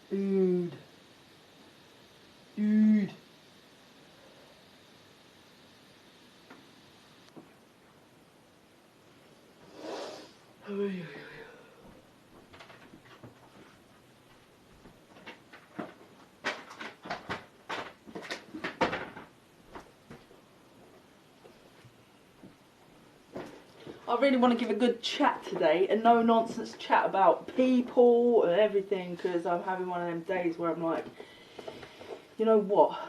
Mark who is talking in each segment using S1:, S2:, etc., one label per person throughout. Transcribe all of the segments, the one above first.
S1: Dude. Dude. I really want to give a good chat today, a no nonsense chat about people and everything, because I'm having one of them days where I'm like, you know what?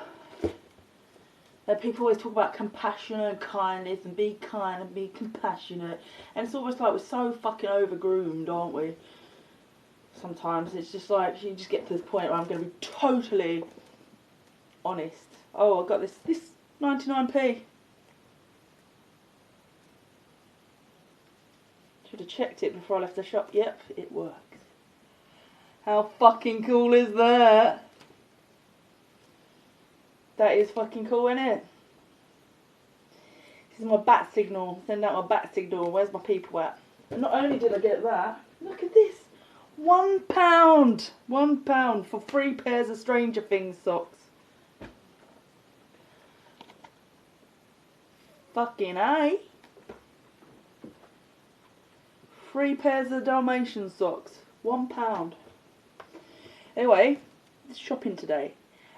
S1: People always talk about compassion and kindness and be kind and be compassionate, and it's almost like we're so fucking over-groomed, aren't we? Sometimes it's just like you just get to this point where I'm going to be totally honest. Oh, I got this 99p. Should have checked it before I left the shop. Yep, it works. How fucking cool is that? That is fucking cool, isn't it? This is my bat signal. Send out my bat signal. Where's my people at? And not only did I get that, look at this. £1. £1 for 3 pairs of Stranger Things socks. Fucking A. 3 pairs of Dalmatian socks. £1. Anyway, it's shopping today.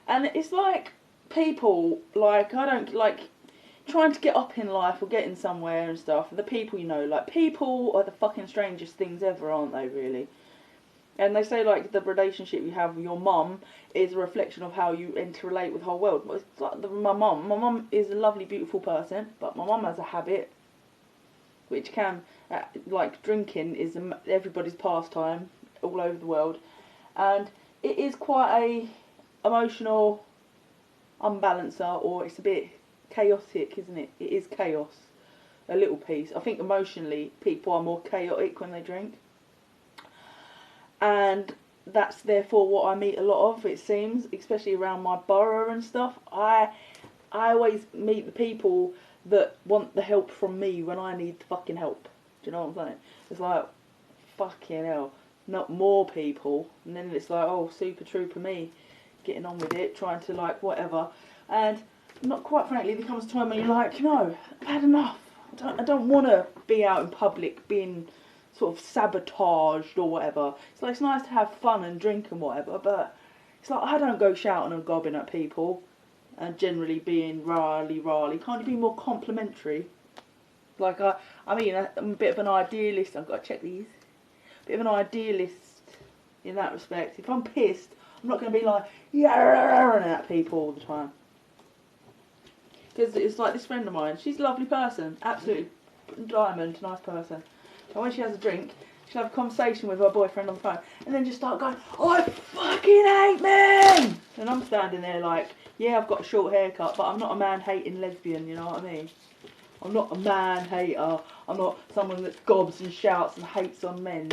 S1: And it's like people, like, I don't, like, trying to get up in life or getting somewhere and stuff. The people, you know, like, people are the fucking strangest things ever, aren't they, really? And they say, like, the relationship you have with your mum is a reflection of how you interrelate with the whole world. But it's like my mum is a lovely, beautiful person, but my mum has a habit, which can, like, drinking is everybody's pastime all over the world. And it is quite a emotional unbalancer, or it's a bit chaotic, isn't it? It is chaos, a little piece. I think emotionally people are more chaotic when they drink, and that's therefore what I meet a lot of, it seems, especially around my borough and stuff. I always meet the people that want the help from me when I need the fucking help. Do you know what I'm saying? It's like, fucking hell, not more people. And then it's like, oh, super trooper me, getting on with it, trying to, like, whatever. And not quite frankly, there comes a time when you're like, no, I've had enough. I don't want to be out in public being sort of sabotaged or whatever. It's like, it's nice to have fun and drink and whatever, but it's like, I don't go shouting and gobbing at people and generally being rah-ly. Can't you be more complimentary? Like, I mean, I'm a bit of an idealist. I've got to check these. Bit of an idealist in that respect. If I'm pissed, I'm not going to be like, yeah, at people all the time. Because it's like this friend of mine, she's a lovely person, absolutely diamond, nice person. And when she has a drink, she'll have a conversation with her boyfriend on the phone, and then just start going, I fucking hate men! And I'm standing there like, yeah, I've got a short haircut, but I'm not a man-hating lesbian, you know what I mean? I'm not a man-hater. I'm not someone that gobs and shouts and hates on men.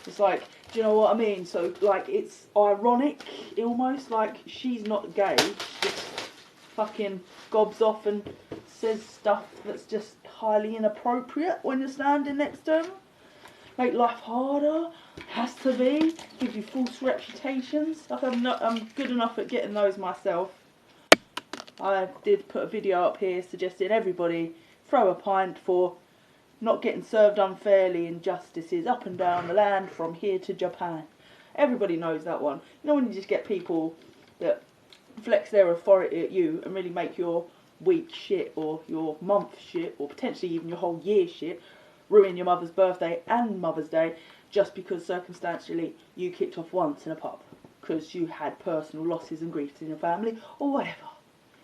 S1: It's like, do you know what I mean? So, like, it's ironic, almost, like, she's not gay, she just fucking gobs off and says stuff that's just highly inappropriate when you're standing next to him. Make life harder, has to be, give you false reputations. Like, I'm good enough at getting those myself. I did put a video up here suggesting everybody throw a pint for not getting served unfairly injustices up and down the land from here to Japan. Everybody knows that one. You know when you just get people that flex their authority at you and really make your week shit or your month shit or potentially even your whole year shit, ruin your mother's birthday and Mother's Day just because circumstantially you kicked off once in a pub because you had personal losses and griefs in your family or whatever.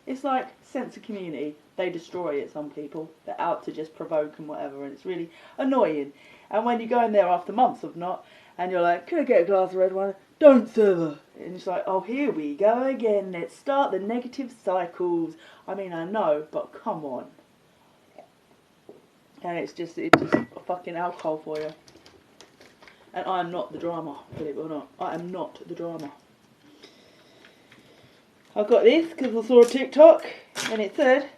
S1: It's like sense of community. They destroy it, some people. They're out to just provoke and whatever, and it's really annoying. And when you go in there after months of not, and you're like, can I get a glass of red wine? Don't serve her. And it's like, oh, here we go again. Let's start the negative cycles. I mean, I know, but come on. And it's just fucking alcohol for you. And I am not the drama, believe it or not. I am not the drama. I got this because I saw a TikTok and it said,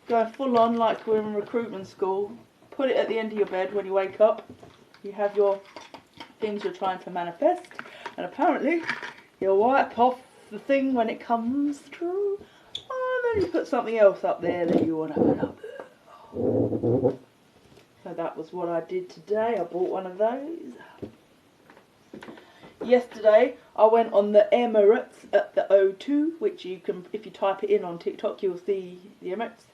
S1: going full on like we're in recruitment school, put it at the end of your bed when you wake up. You have your things you're trying to manifest. And apparently, you wipe off the thing when it comes through, and then you put something else up there that you want to put up there. So that was what I did today. I bought one of those. Yesterday, I went on the Emirates at the O2, which you can, if you type it in on TikTok, you'll see the Emirates.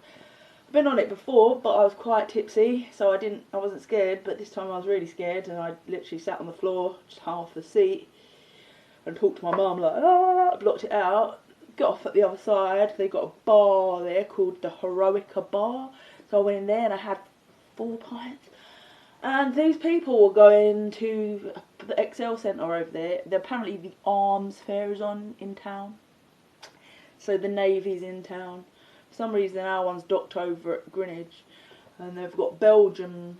S1: I've been on it before, but I was quite tipsy, so I wasn't scared. But this time I was really scared, and I literally sat on the floor, just half the seat, and talked to my mum like, ah, blocked it out. Got off at the other side. They got a bar there called the Heroica Bar, so I went in there and I had 4 pints. And these people were going to the XL Centre over there. Apparently the arms fair is on in town. So the Navy's in town. For some reason our one's docked over at Greenwich. And they've got Belgium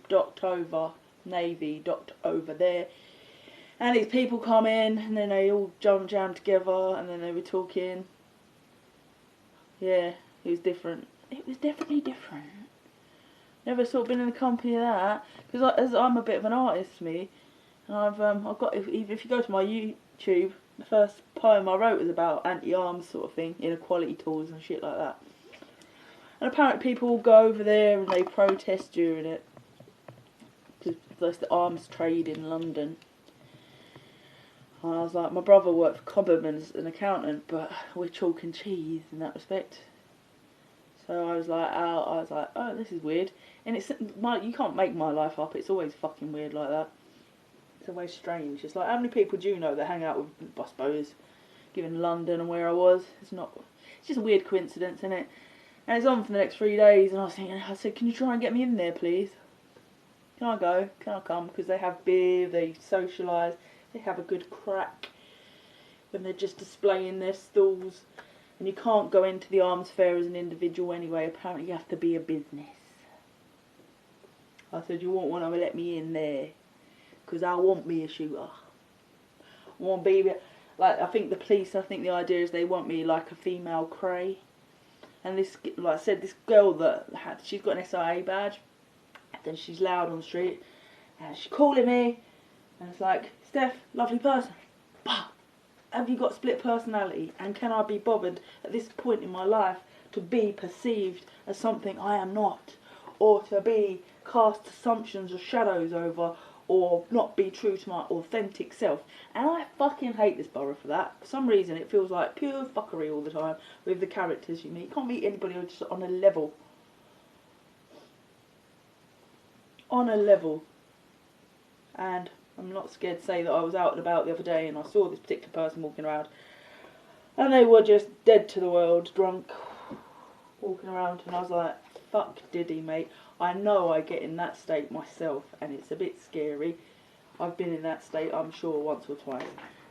S1: docked over. Navy docked over there. And these people come in and then they all jammed together and then they were talking. Yeah, it was different. It was definitely different. Never sort of been in the company of that, because I'm a bit of an artist, me, and I've got, if you go to my YouTube, the first poem I wrote was about anti-arms sort of thing, inequality tools and shit like that. And apparently people go over there and they protest during it, because there's the arms trade in London. And I was like, my brother worked for Cobham as an accountant, but we're chalk and cheese in that respect. So I was like, oh, this is weird. And you can't make my life up. It's always fucking weird like that. It's always strange. It's like, how many people do you know that hang out with, I suppose, given London and where I was? It's just a weird coincidence, isn't it? And it's on for the next 3 days, and I said, can you try and get me in there, please? Can I go? Can I come? Because they have beer, they socialise, they have a good crack when they're just displaying their stalls. And you can't go into the arms fair as an individual anyway. Apparently you have to be a business. I said, you won't want to let me in there, because I won't be a shooter. I want to be, like, I think the idea is they want me like a female Cray. And this, like I said, this girl she's got an SIA badge, and then she's loud on the street, and she's calling me, and it's like, Steph, lovely person, bah! Have you got split personality, and can I be bothered at this point in my life to be perceived as something I am not, or to be cast assumptions or shadows over, or not be true to my authentic self? And I fucking hate this borough for that. For some reason it feels like pure fuckery all the time with the characters you meet. You can't meet anybody who's just on a level. On a level. And I'm not scared to say that I was out and about the other day and I saw this particular person walking around and they were just dead to the world, drunk, walking around, and I was like, fuck Diddy, mate. I know I get in that state myself and it's a bit scary. I've been in that state, I'm sure, once or twice.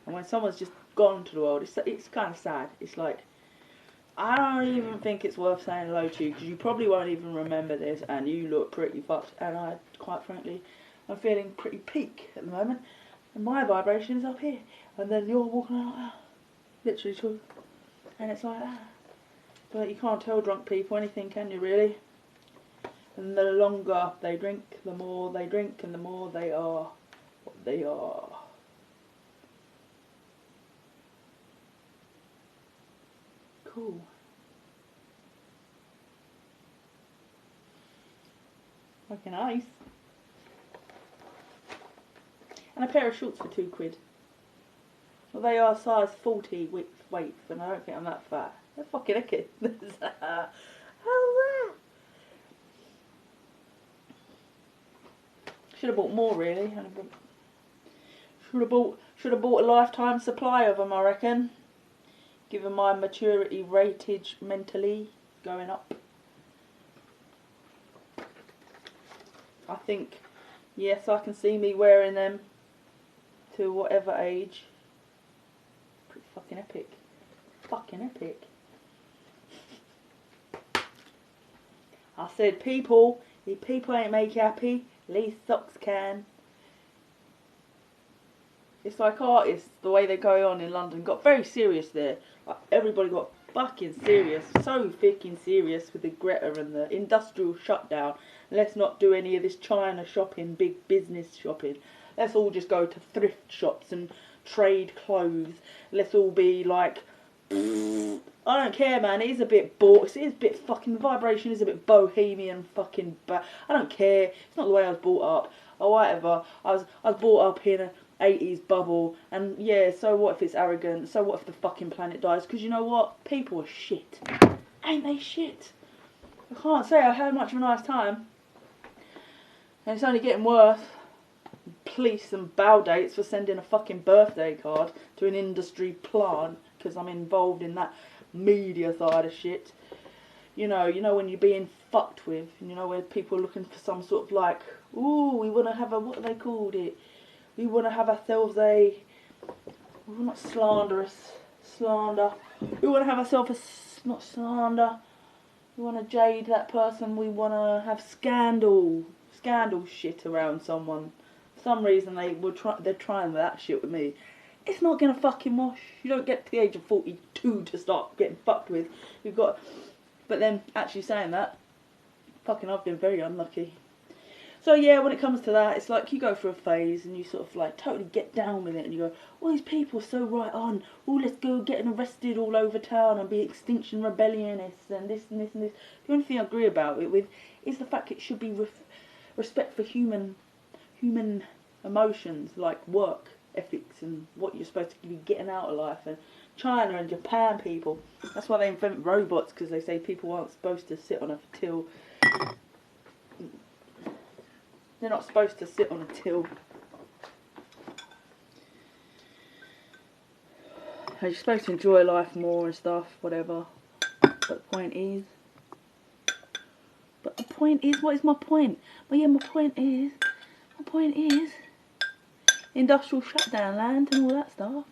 S1: And when someone's just gone to the world, it's kind of sad. It's like, I don't even think it's worth saying hello to you, because you probably won't even remember this and you look pretty fucked. And I, quite frankly, I'm feeling pretty peak at the moment, and my vibration is up here, and then you're walking around like that, literally too, and it's like that. But you can't tell drunk people anything, can you, really? And the longer they drink, the more they drink, and the more they are what they are. Cool. Fucking nice. And a pair of shorts for £2. Well, they are size 40 weight, and I don't think I'm that fat. They're fucking wicked. How's that? Should have bought more, really. Should have bought a lifetime supply of them, I reckon. Given my maturity ratage mentally going up. I think, yes, I can see me wearing them to whatever age. Pretty fucking epic. Fucking epic. I said, people, if people ain't make you happy, at least socks can. It's like artists, the way they go on in London, got very serious there. Like, everybody got fucking serious, so fucking serious with the Greta and the industrial shutdown. Let's not do any of this China shopping, big business shopping. Let's all just go to thrift shops and trade clothes. Let's all be like, I don't care, man. It is a bit it is a bit fucking, the vibration is a bit bohemian fucking, but I don't care. It's not the way I was brought up or whatever. I was brought up in a 80s bubble, and yeah, so what if it's arrogant? So what if the fucking planet dies? Because you know what? People are shit. Ain't they shit? I can't say I had much of a nice time. And it's only getting worse. Police and bow dates for sending a fucking birthday card to an industry plant because I'm involved in that media side of shit. You know when you're being fucked with, and you know where people are looking for some sort of like, ooh, we want to have a, what they called it? We want to have ourselves a, we're not slander. We want to have ourselves a, not slander. We want to jade that person. We want to have scandal shit around someone. For some reason they're trying that shit with me. It's not gonna fucking wash. You don't get to the age of 42 to start getting fucked with. You've got, but then actually saying that, fucking I've been very unlucky. So yeah, when it comes to that, it's like you go through a phase and you sort of like totally get down with it and you go, all these people are so right on. Oh, let's go getting arrested all over town and be Extinction Rebellionists and this and this and this. The only thing I agree about it with is the fact it should be respect for human emotions, like work ethics and what you're supposed to be getting out of life. And China and Japan people, that's why they invent robots, because they say people aren't supposed to sit on a till. They're not supposed to sit on a till. You're supposed to enjoy life more and stuff, whatever. But the point is, what is my point? Well, yeah, my point is, industrial shutdown land and all that stuff.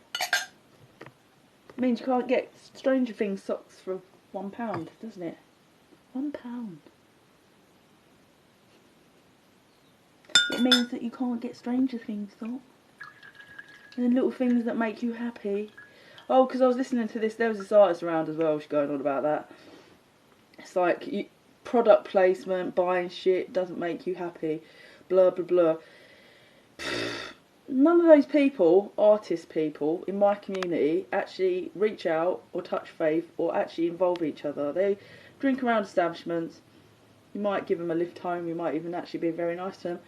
S1: It means you can't get Stranger Things socks for £1, doesn't it? £1. It means that you can't get Stranger Things socks. And little things that make you happy. Oh, because I was listening to this, there was this artist around as well, she's going on about that. It's like, product placement, buying shit doesn't make you happy. Blah, blah, blah. None of those people, artist people, in my community, actually reach out or touch faith or actually involve each other. They drink around establishments. You might give them a lift home, you might even actually be very nice to them.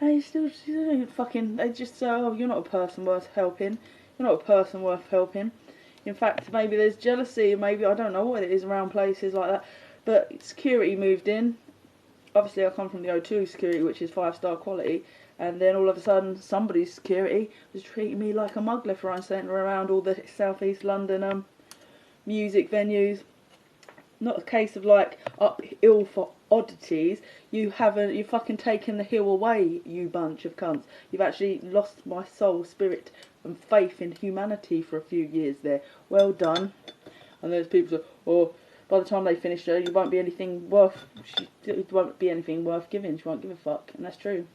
S1: And they just say, oh, you're not a person worth helping. You're not a person worth helping. In fact, maybe there's jealousy, maybe, I don't know what it is around places like that. But security moved in. Obviously, I come from the O2 security, which is 5-star quality. And then all of a sudden, somebody's security was treating me like a mug left, right and centre around all the South East London music venues. Not a case of like up ill for oddities. You fucking taken the hill away, you bunch of cunts. You've actually lost my soul, spirit and faith in humanity for a few years there. Well done. And there's people say, oh, by the time they finish her, you won't be anything worth giving. She won't give a fuck. And that's true.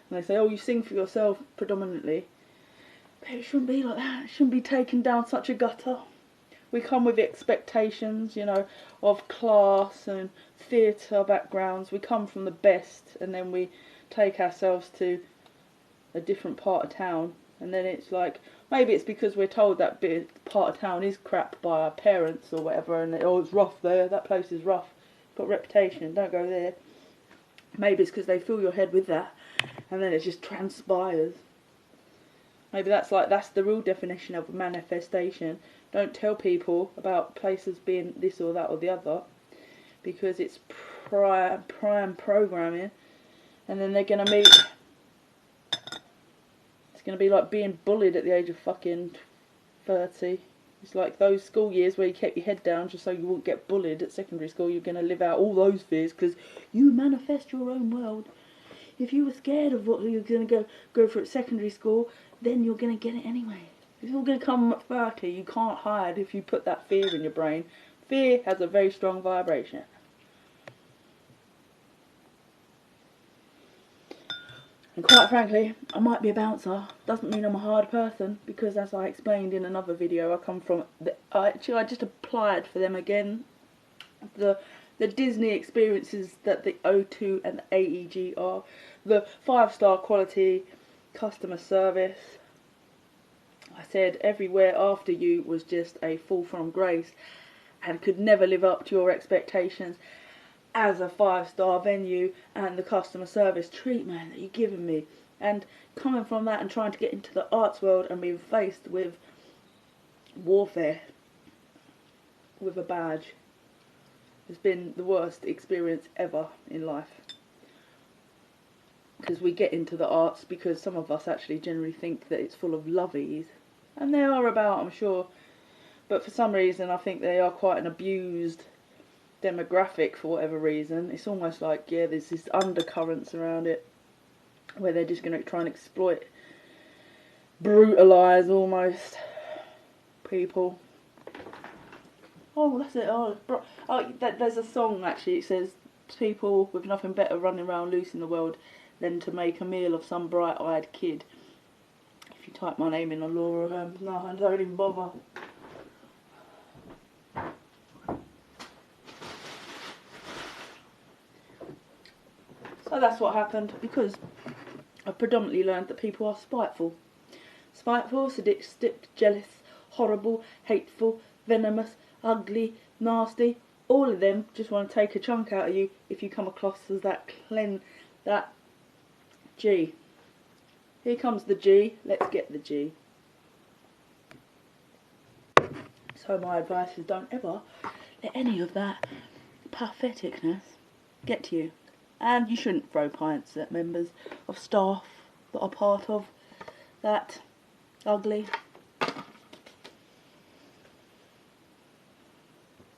S1: And they say, oh, you sing for yourself predominantly. But it shouldn't be like that. It shouldn't be taken down such a gutter. We come with expectations, of class and theatre backgrounds. We come from the best, and then we take ourselves to a different part of town. And then it's like, maybe it's because we're told that part of town is crap by our parents or whatever, and it's rough there, that place is rough. It's got a reputation, don't go there. Maybe it's because they fill your head with that, and then it just transpires. Maybe that's the real definition of a manifestation. Don't tell people about places being this or that or the other, because it's prime programming, and then they're going to meet. It's going to be like being bullied at the age of fucking 30. It's like those school years where you kept your head down just so you wouldn't get bullied at secondary school. You're going to live out all those fears because you manifest your own world. If you were scared of what you're going to go for at secondary school, then you're going to get it anyway. It's all going to come at 30. You can't hide if you put that fear in your brain. Fear has a very strong vibration. And quite frankly, I might be a bouncer. Doesn't mean I'm a hard person, because as I explained in another video, I come from I just applied for them again. They're the Disney experiences that the O2 and the AEG are, the 5-star quality customer service. I said everywhere after you was just a fall from grace and could never live up to your expectations as a 5-star venue, and the customer service treatment that you're giving me. And coming from that and trying to get into the arts world and being faced with warfare with a badge has been the worst experience ever in life. Because we get into the arts because some of us actually generally think that it's full of lovies, and they are about, I'm sure, but for some reason I think they are quite an abused demographic for whatever reason. It's almost like, yeah, there's this undercurrents around it where they're just going to try and exploit, brutalise almost people. Oh, that's it. There's a song actually. It says people with nothing better running around loose in the world than to make a meal of some bright-eyed kid. If you type my name in on Laura, no, I don't even bother. So that's what happened, because I predominantly learned that people are spiteful. Spiteful, sadistic, jealous, horrible, hateful, venomous, ugly, nasty. All of them just want to take a chunk out of you if you come across as that G. Here comes the G, let's get the G. So my advice is don't ever let any of that patheticness get to you. And you shouldn't throw pints at members of staff that are part of that ugly.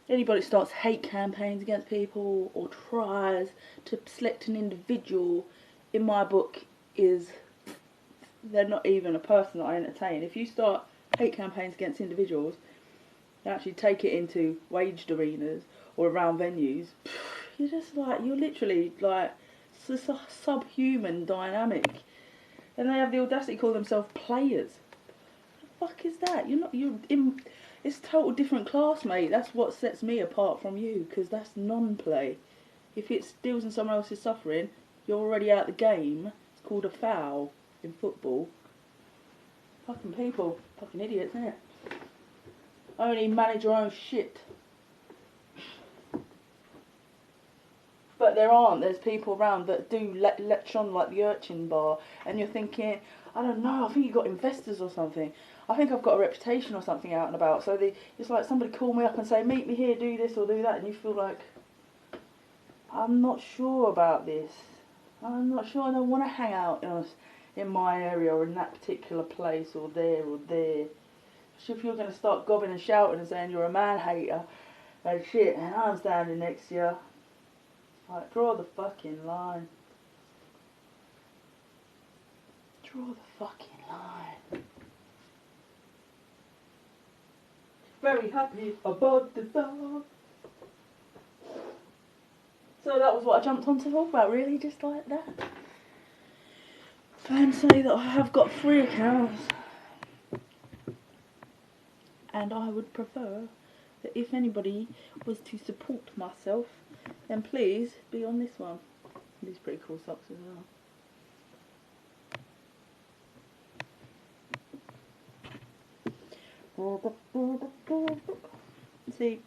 S1: Anybody starts hate campaigns against people or tries to select an individual, in my book, they're not even a person that I entertain. If you start hate campaigns against individuals, you actually take it into waged arenas or around venues, you're literally like, it's a subhuman dynamic. And they have the audacity to call themselves players. What the fuck is that? It's a total different class, mate. That's what sets me apart from you, because that's non-play. If it deals in someone else's suffering, you're already out the game. It's called a foul in football. Fucking people. Fucking idiots, innit? Only manage your own shit. But there's people around that do latch on like the Urchin Bar, and you're thinking, I don't know, I think you've got investors or something. I think I've got a reputation or something out and about. So it's like somebody call me up and say, meet me here, do this or do that, and you feel like, I'm not sure about this. I'm not sure, I don't want to hang out in my area or in that particular place or there or there. If you're going to start gobbing and shouting and saying you're a man-hater and shit, and I'm standing next to you, like, draw the fucking line. Draw the fucking line. Very happy about the song. So that was what I jumped on to talk about, really, just like that. And say that I have got 3 accounts. And I would prefer that if anybody was to support myself, then please be on this one. These pretty cool socks as well. See,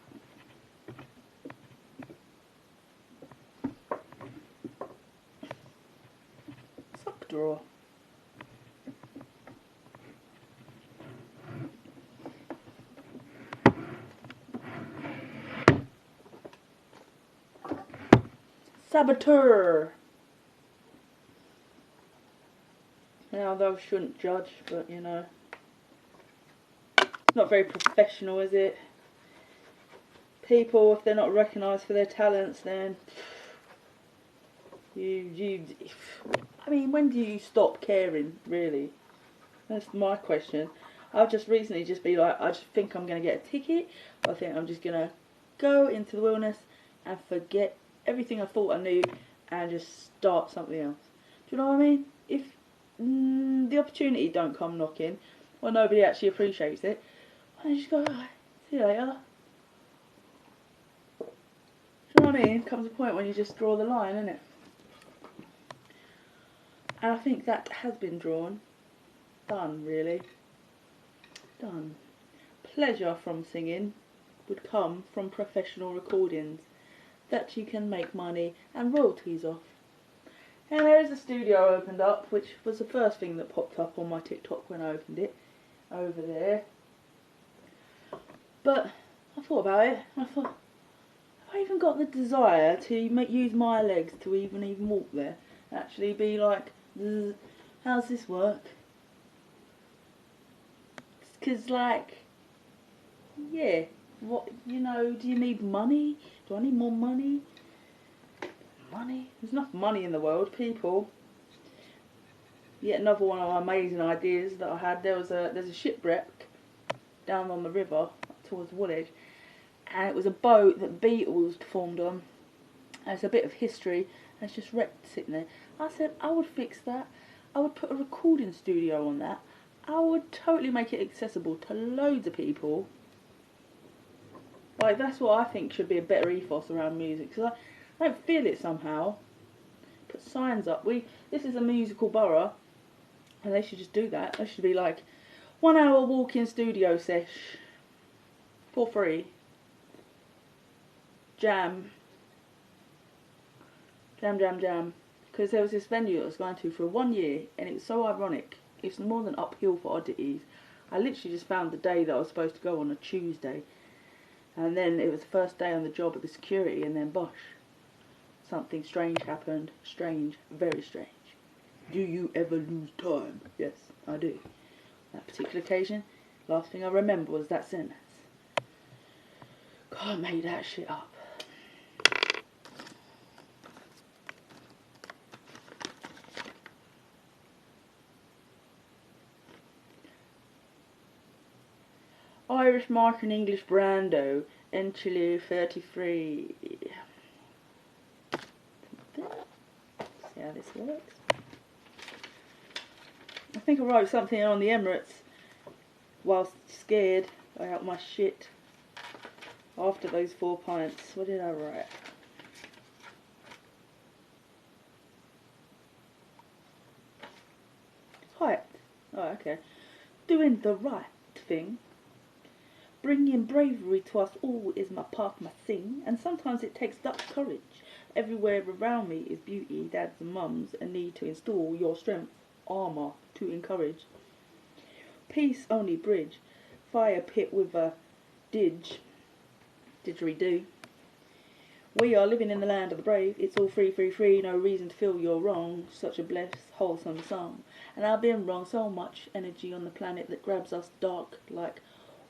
S1: sock drawer. Saboteur. Now, those shouldn't judge, but you know, not very professional, is it? People, if they're not recognised for their talents, then I mean, when do you stop caring, really? That's my question. I'll just recently just be like, I just think I'm going to get a ticket. I think I'm just going to go into the wilderness and forget everything I thought I knew and just start something else. Do you know what I mean? If the opportunity don't come knocking, or nobody actually appreciates it, I just go, right, see you later. Do you know what I I mean? Comes a point when you just draw the line, innit? And I think that has been drawn. Done, really. Done. Pleasure from singing would come from professional recordings that you can make money and royalties off. And there is a studio opened up, which was the first thing that popped up on my TikTok when I opened it, over there. But I thought about it, and I thought, have I even got the desire to use my legs to even walk there? Actually be like, how's this work? Because, like, yeah, what, you know, do you need money? Do I need more money? Money? There's enough money in the world, people. Yet another one of my amazing ideas that I had, there's a shipwreck down on the river towards Woolwich, and it was a boat that Beatles performed on, and it's a bit of history, and it's just wrecked sitting there. I said I would fix that, I would put a recording studio on that, I would totally make it accessible to loads of people. Like, that's what I think should be a better ethos around music, because I don't feel it somehow. Put signs up. This is a musical borough, and they should just do that. They should be like, 1 hour walk-in studio sesh for free. Jam. Because there was this venue that I was going to for 1 year, and it was so ironic. It's more than uphill for oddities. I literally just found the day that I was supposed to go on, a Tuesday. And then it was the first day on the job at the security, and then bosh. Something strange happened. Strange. Very strange. Do you ever lose time? Yes, I do. That particular occasion, last thing I remember was that sentence. God, I made that shit up. Irish Mark and English Brando, Enchilou 33. See how this works. I think I wrote something on the Emirates whilst scared out my shit after those 4 pints. What did I write? Right. Oh, okay. Doing the right thing. Bringing bravery to us all is my path, my thing, and sometimes it takes Dutch courage. Everywhere around me is beauty, dads and mums, a need to install your strength, armour to encourage. Peace only bridge, fire pit with a didgeridoo. We are living in the land of the brave, it's all free, free, free, no reason to feel you're wrong, such a blessed, wholesome song. And I've been wrong, so much energy on the planet that grabs us dark, like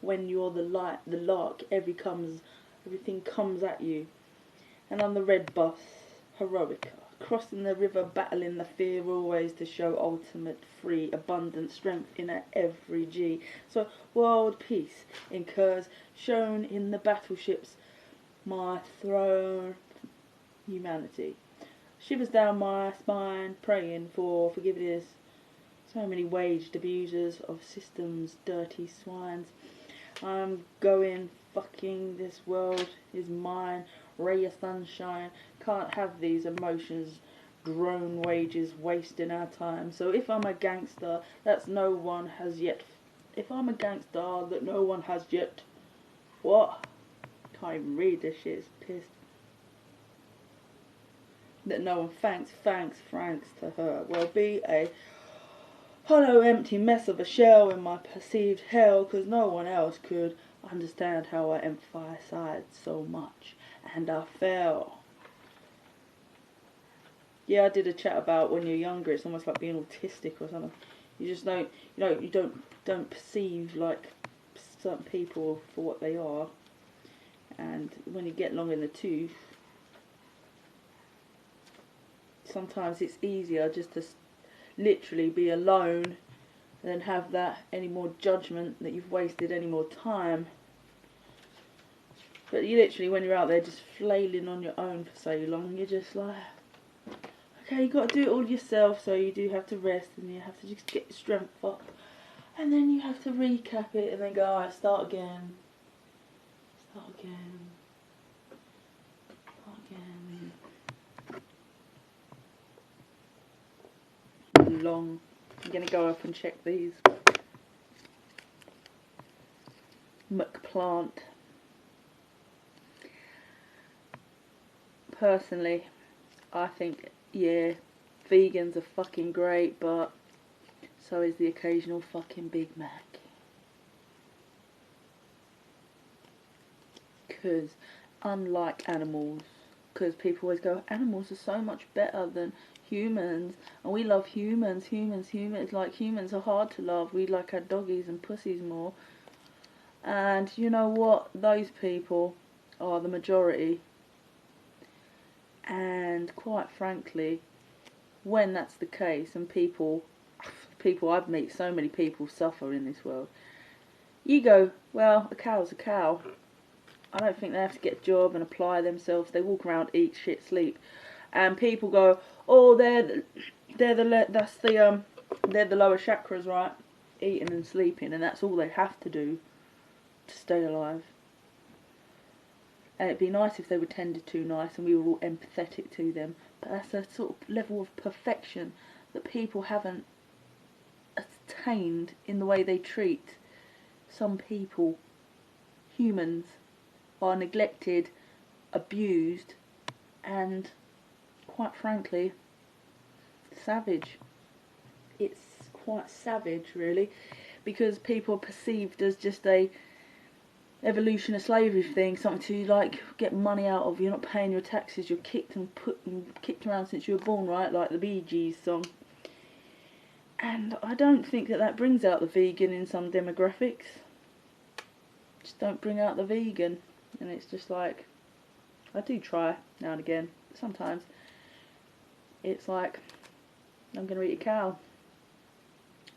S1: when you're the light, the lark, everything comes at you. And on the red bus, heroica, crossing the river, battling the fear always to show ultimate free, abundant strength in every G. So world peace incurs, shown in the battleships, my throne, humanity. Shivers down my spine, praying for forgiveness. So many waged abusers of systems, dirty swines. I'm going, fucking, this world is mine, ray of sunshine, can't have these emotions, drone wages wasting our time. So if I'm a gangster that no one has yet, what? Can't even read this shit, it's pissed. That no one thanks to her, will be a hollow empty mess of a shell in my perceived hell, 'cause no one else could understand how I emphasized so much, and I fell. Yeah, I did a chat about when you're younger, it's almost like being autistic or something. You just don't, you don't perceive like certain people for what they are, and when you get long in the tooth, sometimes it's easier just to literally be alone than have that any more judgment that you've wasted any more time. But you literally, when you're out there just flailing on your own for so long, you're just like, okay, you got to do it all yourself, so you do have to rest and you have to just get your strength up, and then you have to recap it and then go, alright, start again, start again. long. I'm going to go up and check these. McPlant. Personally, I think, yeah, vegans are fucking great, but so is the occasional fucking Big Mac. Because unlike animals, because people always go, animals are so much better than humans, and we love humans, like humans are hard to love, we like our doggies and pussies more. And you know what, those people are the majority, and quite frankly, when that's the case, and people I've met so many people suffer in this world, you go, well, a cow's a cow. I don't think they have to get a job and apply themselves. They walk around, eat, shit, sleep, and people go, "Oh, they're the lower chakras, right? Eating and sleeping, and that's all they have to do to stay alive." And it'd be nice if they were tended to nice and we were all empathetic to them. But that's a sort of level of perfection that people haven't attained in the way they treat some people. Humans are neglected, abused, and quite frankly, savage. It's quite savage, really, because people are perceived as just a evolution of slavery thing, something to like get money out of. You're not paying your taxes, you're kicked around since you were born, right? Like the Bee Gees song. And I don't think that brings out the vegan in some demographics. Just don't bring out the vegan. And it's just like, I do try now and again. Sometimes it's like, I'm going to eat a cow.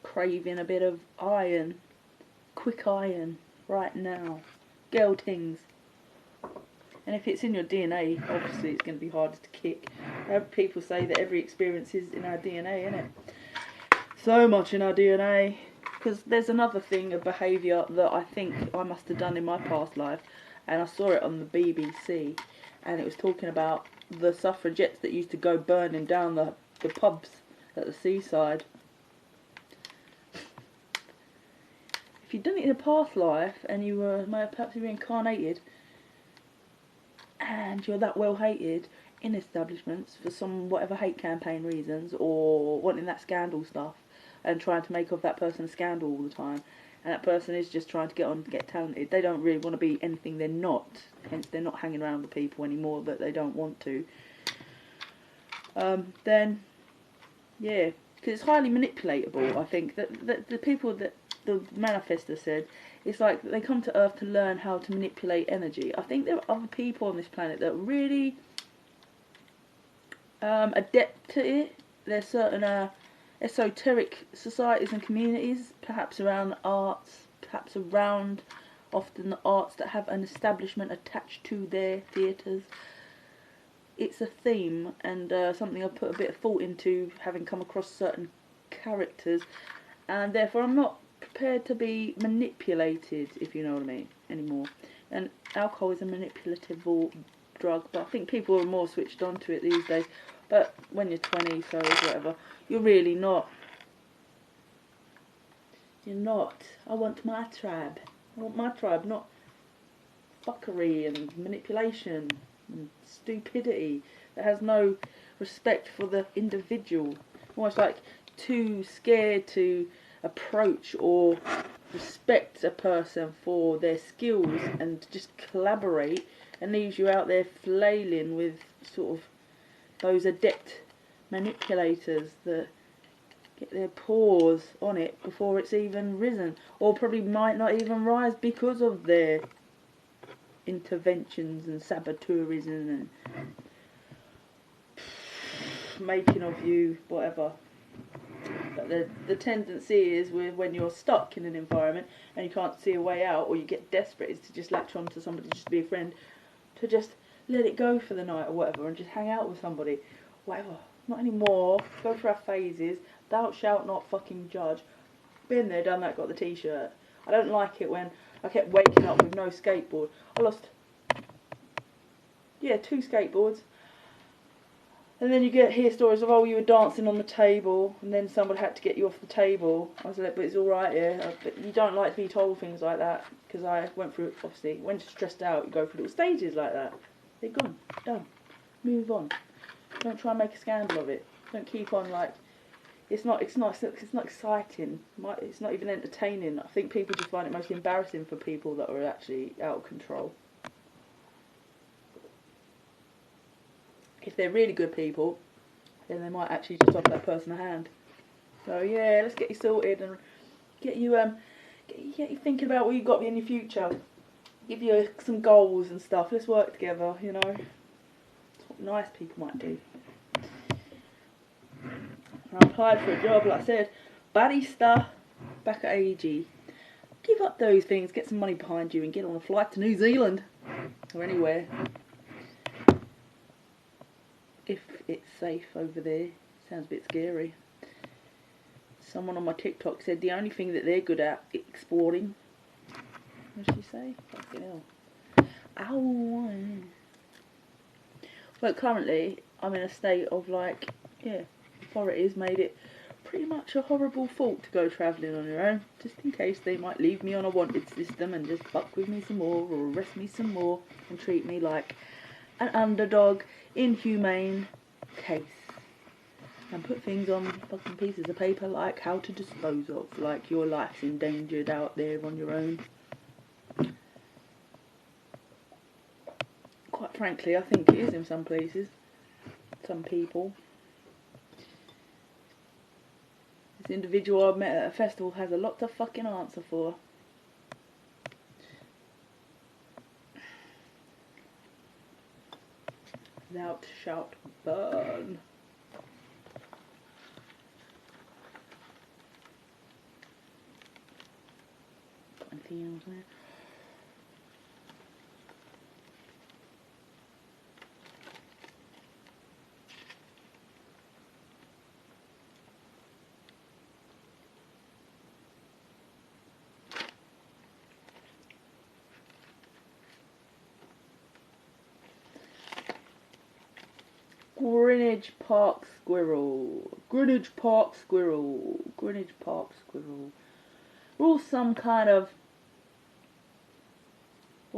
S1: Craving a bit of iron. Quick iron. Right now. Girl tings. And if it's in your DNA, obviously it's going to be harder to kick. People say that every experience is in our DNA, isn't it? So much in our DNA. Because there's another thing of behaviour that I think I must have done in my past life, and I saw it on the BBC, and it was talking about the suffragettes that used to go burning down the pubs at the seaside. If you'd done it in a past life, and you were perhaps reincarnated, and you're that well hated in establishments for some whatever hate campaign reasons, or wanting that scandal stuff, and trying to make of that person a scandal all the time, and that person is just trying to get on and get talented, they don't really want to be anything they're not, hence they're not hanging around with people anymore that they don't want to, then, yeah, because it's highly manipulatable. I think that the people that the manifestor said, it's like they come to Earth to learn how to manipulate energy. I think there are other people on this planet that are really adept to it. There's certain esoteric societies and communities, perhaps around arts, perhaps around often the arts that have an establishment attached to their theatres. It's a theme, and something I've put a bit of thought into, having come across certain characters, and therefore I'm not prepared to be manipulated, if you know what I mean, anymore. And alcohol is a manipulative drug, but I think people are more switched on to it these days. But when you're 20, so whatever, you're really not. You're not. I want my tribe. I want my tribe, not fuckery and manipulation and stupidity that has no respect for the individual. Almost like too scared to approach or respect a person for their skills and just collaborate, and leaves you out there flailing with sort of those adept manipulators that get their paws on it before it's even risen, or probably might not even rise because of their interventions and saboteurism and making of you whatever. But the tendency is when you're stuck in an environment and you can't see a way out, or you get desperate, is to just latch on to somebody, just to be a friend, to just let it go for the night or whatever, and just hang out with somebody, whatever. Not anymore. Go through our phases. Thou shalt not fucking judge. Been there, done that, got the t-shirt. I don't like it when I kept waking up with no skateboard. I lost, 2 skateboards. And then you hear stories of, oh, you were dancing on the table, and then someone had to get you off the table. I was like, but it's all right, yeah. But you don't like to be told things like that, because I went through, obviously, when you're stressed out, you go through little stages like that. They're gone, done, move on. Don't try and make a scandal of it. Don't keep on like. It's not exciting. It's not even entertaining. I think people just find it most embarrassing for people that are actually out of control. If they're really good people, then they might actually just offer that person a hand. So yeah, let's get you sorted and get you thinking about what you've got in your future. Give you some goals and stuff. Let's work together. You know, it's what nice people might do. I applied for a job, like I said, barista, back at AEG. Give up those things, get some money behind you, and get on a flight to New Zealand or anywhere. If it's safe over there. Sounds a bit scary. Someone on my TikTok said the only thing that they're good at is exploring. What did she say? Fucking hell. Ow. Well, currently, I'm in a state of like, yeah, authorities made it pretty much a horrible thought to go travelling on your own, just in case they might leave me on a wanted system and just fuck with me some more or arrest me some more and treat me like an underdog, inhumane case. And put things on fucking pieces of paper like how to dispose of, like your life's endangered out there on your own. Quite frankly, I think it is in some places. Some people. This individual I met at a festival has a lot to fucking answer for. Thou shalt burn. Anything else there? Greenwich Park squirrel. Greenwich Park squirrel. Greenwich Park squirrel. We're all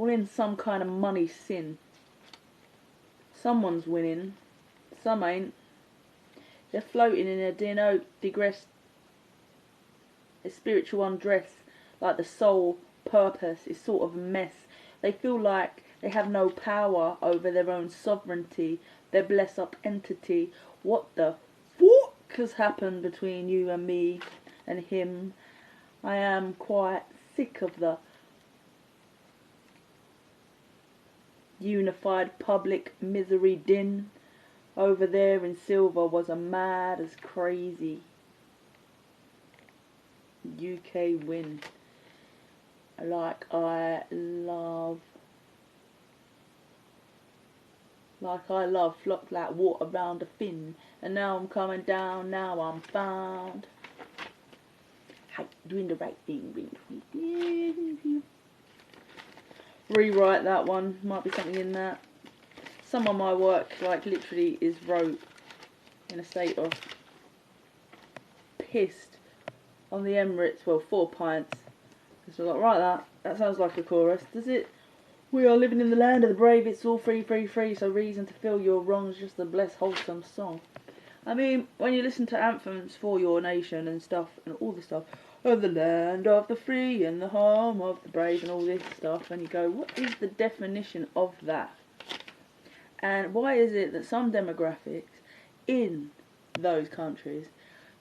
S1: in some kind of money sin. Someone's winning, some ain't. They're floating in a digress, a spiritual undress, like the soul purpose is sort of a mess. They feel like they have no power over their own sovereignty, their bless up entity. What the fuck has happened between you and me and him? I am quite sick of the unified public misery din. Over there in silver was a mad as crazy UK win. Like I love flocked like water round a fin. And now I'm coming down, now I'm found. Hey, doing the right thing. Rewrite that one, might be something in that. Some of my work, like, literally is wrote in a state of pissed on the Emirates, well, 4 pints. So I like, right, that sounds like a chorus, does it? We are living in the land of the brave, it's all free, free, free, so reason to feel your wrongs, just a blessed, wholesome song. I mean, when you listen to anthems for your nation and stuff, and all this stuff, of the land of the free and the home of the brave and all this stuff, and you go, what is the definition of that? And why is it that some demographics in those countries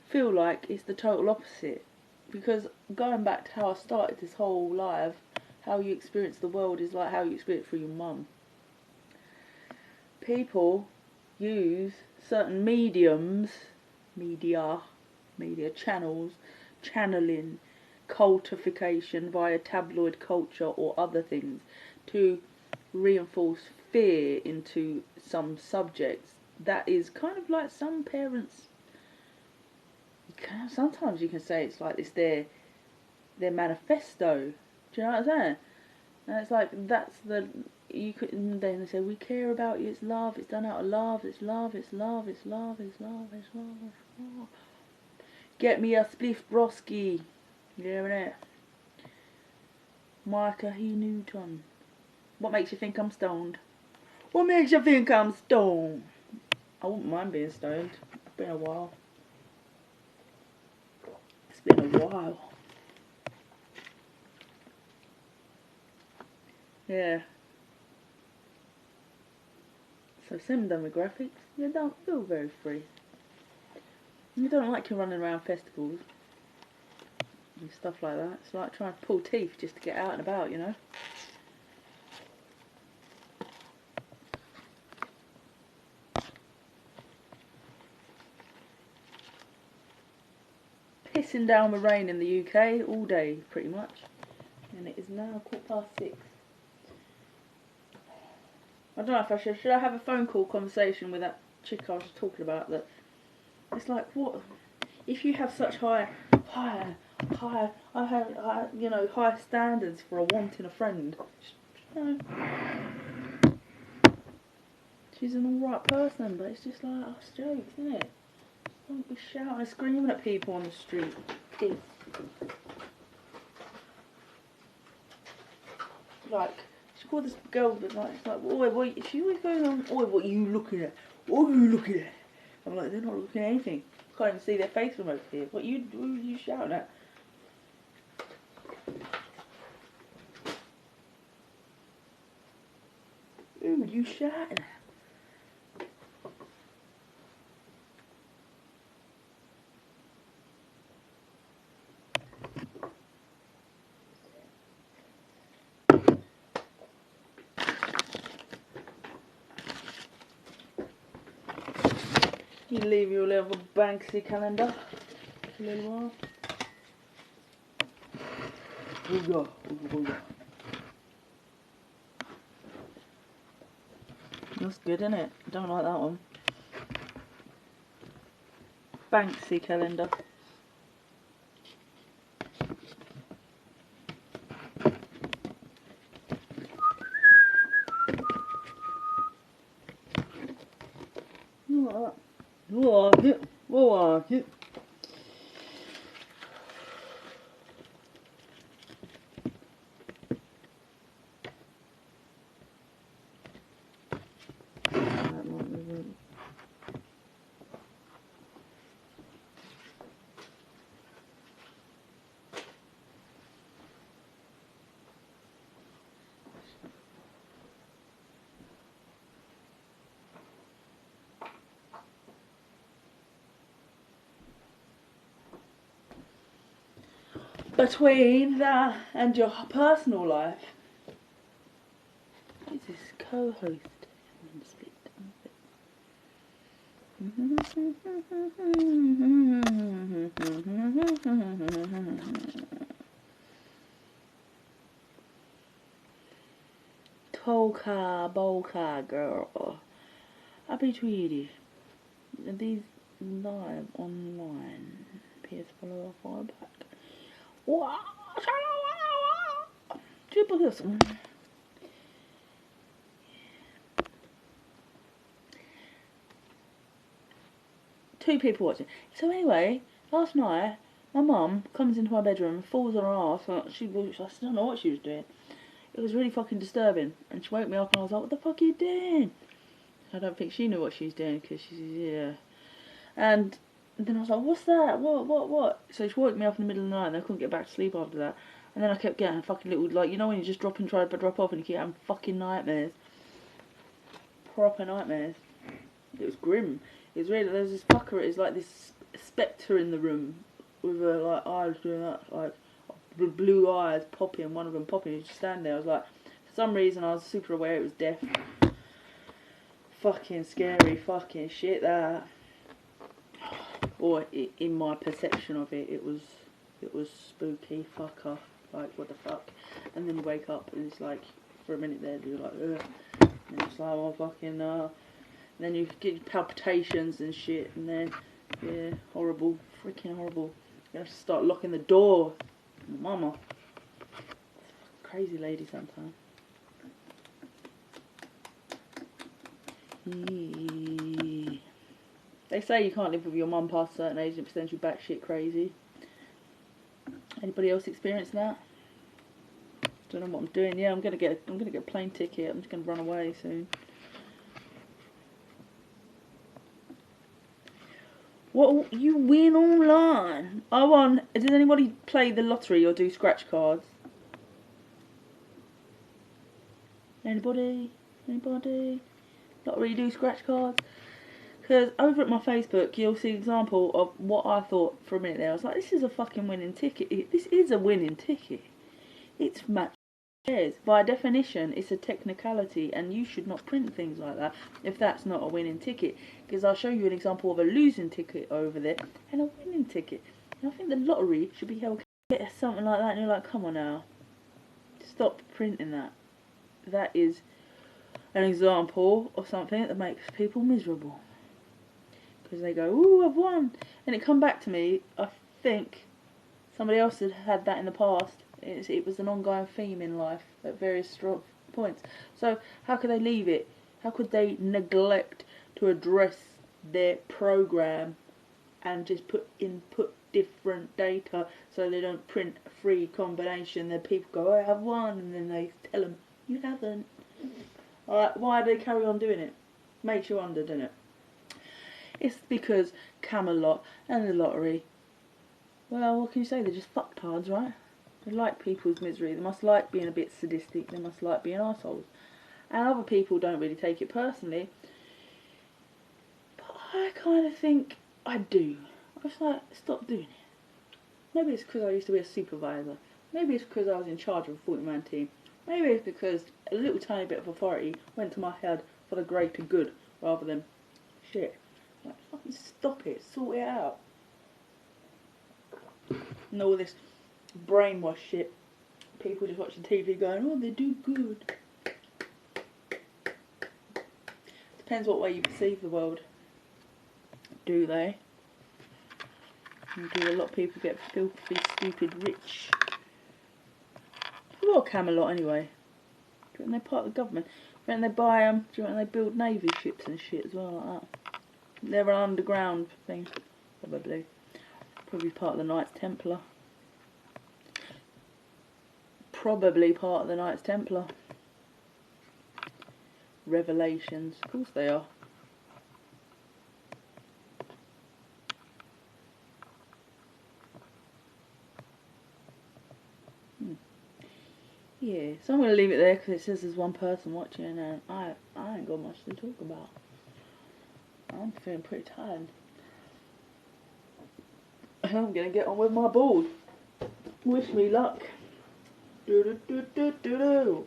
S1: feel like it's the total opposite? Because going back to how I started this whole live, how you experience the world is like how you experience it through your mum. People use certain mediums, media channels, channeling, cultification via tabloid culture or other things to reinforce fear into some subjects. That is kind of like some parents, sometimes you can say it's like it's their manifesto. Do you know what I'm saying? And it's like, that's the you could, and then they say, we care about you, it's love, it's done out of love, it's love, it's love, it's love, it's love, it's love, it's love. Get me a spliff broski. You hearing it? Micah E. Newton. What makes you think I'm stoned? What makes you think I'm stoned? I wouldn't mind being stoned. It's been a while. It's been a while. Yeah. So sim demographics, you don't feel very free. You don't like you running around festivals and stuff like that. It's like trying to pull teeth just to get out and about, you know. Pissing down with rain in the UK all day, pretty much. And it is now 6:15. I don't know if I should I have a phone call conversation with that chick I was talking about, that it's like, what if you have such high standards for a wanting a friend, you know, she's an alright person, but it's just like, us jokes, isn't it? Don't be shouting and screaming at people on the street. Piss. Like, she called this girl, but like, it's like, oi, what? She always going on, oi, what are you looking at? What are you looking at? I'm like, they're not looking at anything. Can't even see their face from over here. What are you shouting at? Who are you shouting at? You leave your little Banksy calendar for a little while. Ooga, ooga, ooga. That's good, isn't it? Don't like that one. Banksy calendar. Like it. Like it. Between that and your personal life, who's this co-host? Bolka girl. Happy Tweety. These live online. PS follow fire back. Wow. Triple this one. Two people watching. So anyway, last night my mum comes into my bedroom and falls on her ass. I don't know what she was doing. It was really fucking disturbing, and she woke me up and I was like, what the fuck are you doing? I don't think she knew what she was doing, because she's, yeah. And then I was like, what's that? What? So she woke me up in the middle of the night and I couldn't get back to sleep after that. And then I kept getting fucking little, like, you know when you just try to drop off and you keep having fucking nightmares? Proper nightmares. It was grim. It was really, there's this fucker, it's like this spectre in the room with her, like, eyes doing that, like, blue eyes popping, one of them popping. He's just standing there. I was like, for some reason I was super aware it was death. Fucking scary fucking shit, that. Or in my perception of it, it was spooky. Fuck off. Like, what the fuck? And then you wake up and it's like, for a minute there, you're like, ugh. And it's like, oh fucking and then you get palpitations and shit, and then, yeah, horrible, freaking horrible. You have to start locking the door. Mama. Crazy lady sometimes. They say you can't live with your mum past a certain age and it sends you batshit crazy. Anybody else experiencing that? Don't know what I'm doing. Yeah, I'm gonna get a plane ticket. I'm just gonna run away soon. What you win online? I won. Does anybody play the lottery or do scratch cards? Anybody? Anybody? Lottery, do scratch cards? Because over at my Facebook, you'll see an example of what I thought for a minute there. I was like, this is a fucking winning ticket. This is a winning ticket. It's match shares. By definition, it's a technicality, and you should not print things like that if that's not a winning ticket. Because I'll show you an example of a losing ticket over there and a winning ticket. And I think the lottery should be held something like that, and you're like, come on now. Stop printing that. That is an example of something that makes people miserable. Because they go, ooh, I've won. And it come back to me, I think somebody else had that in the past. It was an ongoing theme in life at various strong points. So how could they leave it? How could they neglect to address their program and just put different data so they don't print a free combination? Then people go, I have won, and then they tell them, you haven't. Alright, why do they carry on doing it? Makes you wonder, doesn't it? It's because Camelot and the lottery, well, what can you say? They're just fucktards, right? They like people's misery. They must like being a bit sadistic. They must like being arseholes. And other people don't really take it personally. But I kind of think I do. I was like, stop doing it. Maybe it's because I used to be a supervisor. Maybe it's because I was in charge of a 40-man team. Maybe it's because a little tiny bit of authority went to my head for the greater good rather than shit. Like, fucking stop it. Sort it out. And all this brainwash shit. People just watching TV going, oh, they do good. Depends what way you perceive the world. Do they? And do a lot of people get filthy, stupid, rich? Who are Camelot anyway? Do you reckon they're part of the government? Do you reckon they buy them? Do you reckon they build navy ships and shit as well like that? They're an underground thing, probably. Probably part of the Knights Templar. Probably part of the Knights Templar. Revelations. Of course they are. Yeah, so I'm going to leave it there because it says there's one person watching and I ain't got much to talk about. I'm feeling pretty tired. And I'm going to get on with my board. Wish me luck. Do do do do do do.